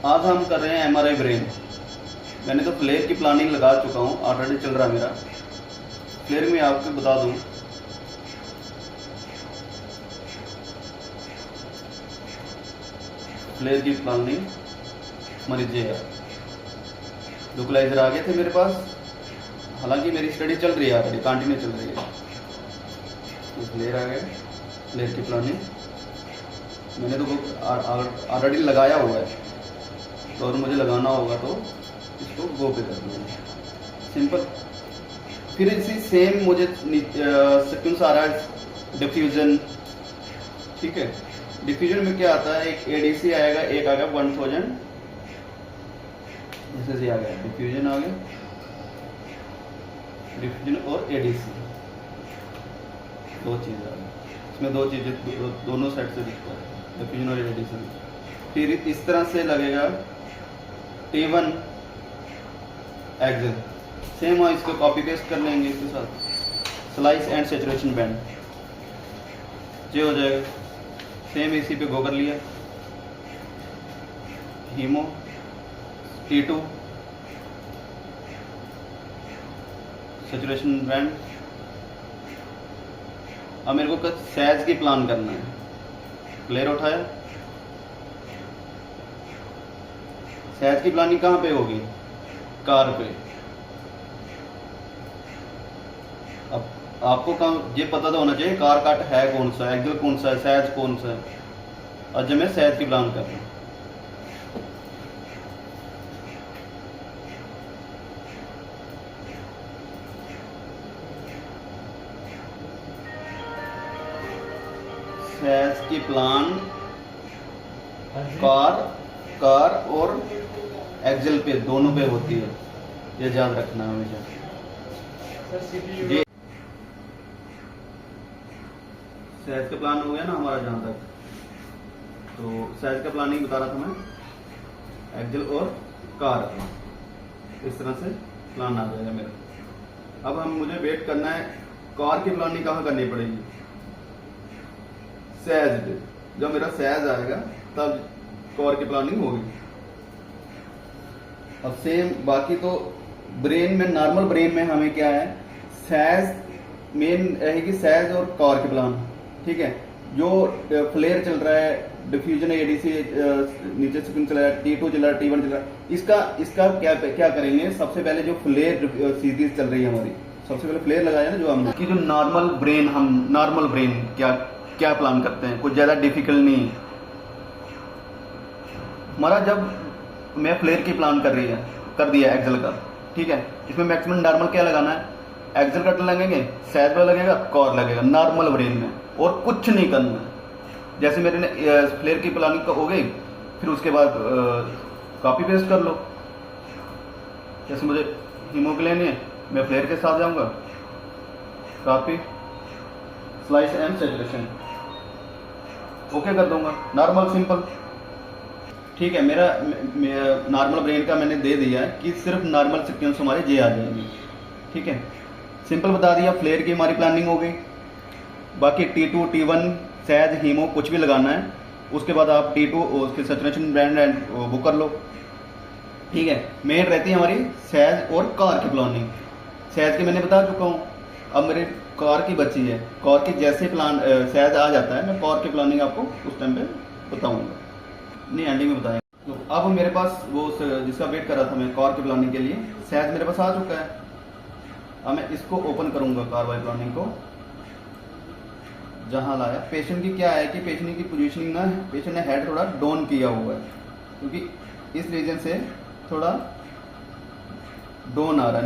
आज हम कर रहे हैं एमआरआई ब्रेन। मैंने तो फ्लेयर की प्लानिंग लगा चुका हूँ, ऑलरेडी चल रहा मेरा। फ्लेयर में आपको बता दूँ, फ्लेयर की प्लानिंग मरीज है। लोकलाइजर आ गए थे मेरे पास, हालांकि मेरी स्टडी चल रही है, ऑलरेडी कंटिन्यू चल रही है। तो फ्लेयर आ गए, फ्लेयर की प्लानिंग मैंने तो ऑलरेडी लगाया हुआ है, तो अगर मुझे लगाना होगा तो इसको गो पे कर दूँगा, सिंपल। फिर इसी सेम मुझे सीक्वेंस आ रहा है डिफ्यूजन, ठीक है। डिफ्यूजन में क्या आता है, एक एडीसी आएगा, एक आ गया 1000 जैसे से आ गया डिफ्यूजन आ गया, डिफ्यूजन और एडीसी दो चीज़ आ गई। इसमें दो चीज़ें दोनों साइड से दिखता है, डिफ्यूजन और एडीसी। फिर इस तरह से लगेगा T1 एक्सेल, सेम है, इसको कॉपी पेस्ट कर लेंगे इसके साथ। स्लाइस एंड सैचुरेशन बैंड ये हो जाएगा, सेम इसी पे गो कर लिया। Hemo T2 saturation band. अब मेरे को सैज की प्लान करना है। फ्लेयर उठाया, सैज की प्लानिंग कहाँ पे होगी, कार पे। अब आपको कहाँ ये पता तो होना चाहिए कार कट है कौन सा, एक्सेल कौन सा है, सैज कौन सा है। और जब मैं सैज की प्लान कर रहा हूँ, सैज की प्लान कार और एक्सेल पे दोनों पे होती है, ये याद रखना हमेशा। ये सैज का प्लान हो गया ना हमारा जहां तक, तो सैज का प्लानिंग बता रहा था मैं, एक्सेल और कार, इस तरह से प्लान आ जाएगा मेरा। अब मुझे वेट करना है, कार की प्लानिंग कहाँ करनी पड़ेगी, सैज पे। जब मेरा सैज आएगा तब कार की प्लानिंग होगी। अब सेम बाकी तो ब्रेन में, नॉर्मल ब्रेन में हमें क्या है, सैज मेन रहेगी, सैज और कार की प्लान, ठीक है। जो फ्लेयर चल रहा है, डिफ्यूजन एडीसी नीचे सीक्वेंस चल रहा है, T2 चल रहा है, T1 चल रहा है, इसका क्या करेंगे, सबसे पहले जो फ्लेयर सीरीज चल रही है हमारी, सबसे पहले फ्लेयर लगाया ना जो हमने, कि जो नॉर्मल ब्रेन क्या प्लान करते हैं, कुछ ज्यादा डिफिकल्ट नहीं हमारा। जब मैं फ्लेयर की प्लान कर दिया एक्सेल का, ठीक है। इसमें मैक्सिमम नॉर्मल क्या लगाना है, एक्सेल कट लगेंगे, सैज वाला लगेगा, कॉर लगेगा, नॉर्मल ब्रेन में, और कुछ नहीं करना है। जैसे मेरे ने फ्लेयर की प्लानिंग हो गई, फिर उसके बाद कॉपी पेस्ट कर लो। जैसे मुझे हीमो के लेने, मैं फ्लेयर के साथ जाऊंगा, copy, slice and saturation, okay कर दूंगा, नॉर्मल सिंपल, ठीक है। मेरा नॉर्मल ब्रेन का मैंने दे दिया है कि सिर्फ नॉर्मल सीक्वेंस हमारे जे आ जाएंगे, ठीक है। सिंपल बता दिया, फ्लेयर की हमारी प्लानिंग हो गई। बाकी T2 T1 सैज हीमो कुछ भी लगाना है, उसके बाद आप T2 उसके सैचुरेशन बैंड एंड वो कर लो, ठीक है। मेन रहती है हमारी सैज और कार की प्लानिंग। सैज की मैंने बता चुका हूँ, अब मेरे कार की बची है। कार की जैसे प्लान सैज आ जाता है, मैं कार की प्लानिंग आपको उस टाइम पे बताऊंगा, नहीं एंडिंग में बताएंगे। तो अब मेरे पास वो जिसका वेट कर रहा था मैं कार की प्लानिंग के लिए, सैज मेरे पास आ चुका है। अब मैं इसको ओपन करूंगा, कार वाली प्लानिंग को जहां लाया। पेशेंट की क्या है कि पेशेंट की पोजीशनिंग ना, पेशेंट ने हेड थोड़ा डाउन किया हुआ है, क्योंकि इस रीजन से थोड़ा डाउन आ रहा है,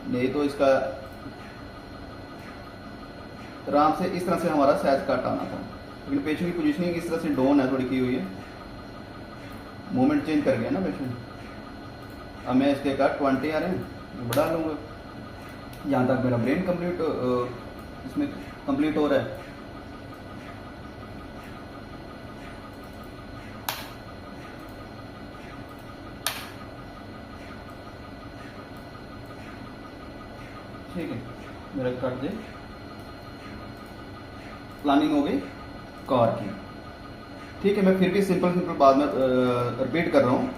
नहीं तो इसका आराम से इस तरह से हमारा सैज कट आना था, लेकिन पेशेंट की पोजीशनिंग इस तरह से डाउन है, थोड़ी की हुई है, मूवमेंट चेंज कर गया ना पेशेंट। अब मैं इसके कट 20 आ रहे हैं, बढ़ा लूँगा जहाँ तक मेरा ब्रेन कंप्लीट इसमें कंप्लीट हो रहा है। ठीक है, मेरा कट दे, प्लानिंग हो गई कार की। ठीक है, मैं फिर भी सिंपल बाद में रिपीट कर रहा हूँ।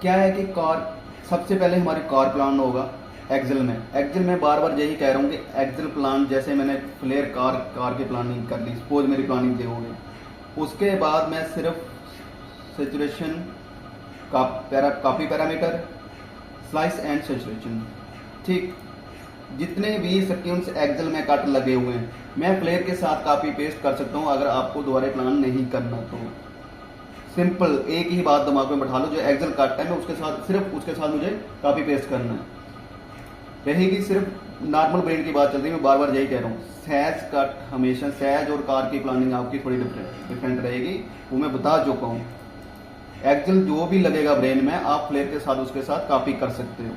क्या है कि कार, सबसे पहले हमारी कार प्लान होगा एक्सेल में। एक्सेल में बार बार यही कह रहा हूँ कि एक्सेल प्लान, जैसे मैंने फ्लेयर कार की प्लानिंग कर ली, सपोज मेरी प्लानिंग ये हो गई, उसके बाद मैं सिर्फ सेचुरेशन का copy parameter, slice and saturation, ठीक, जितने भी सीक्वेंस एक्सेल में कट लगे हुए हैं मैं फ्लेयर के साथ कॉपी पेस्ट कर सकता हूँ। अगर आपको दोबारा प्लान नहीं करना तो सिंपल एक ही बात दिमाग में बैठा लो, जो एक्सेल कट है मैं उसके साथ, सिर्फ उसके साथ मुझे कॉपी पेस्ट करना है। रहेगी सिर्फ नॉर्मल ब्रेन की बात चल रही है, मैं बार बार यही कह रहा हूँ। सहज कट हमेशा, सहज और कार की प्लानिंग आपकी थोड़ी डिफरेंट रहेगी, वो मैं बता चुका हूँ। एक्सेल जो भी लगेगा ब्रेन में आप फ्लेयर के साथ उसके साथ कॉपी कर सकते हो।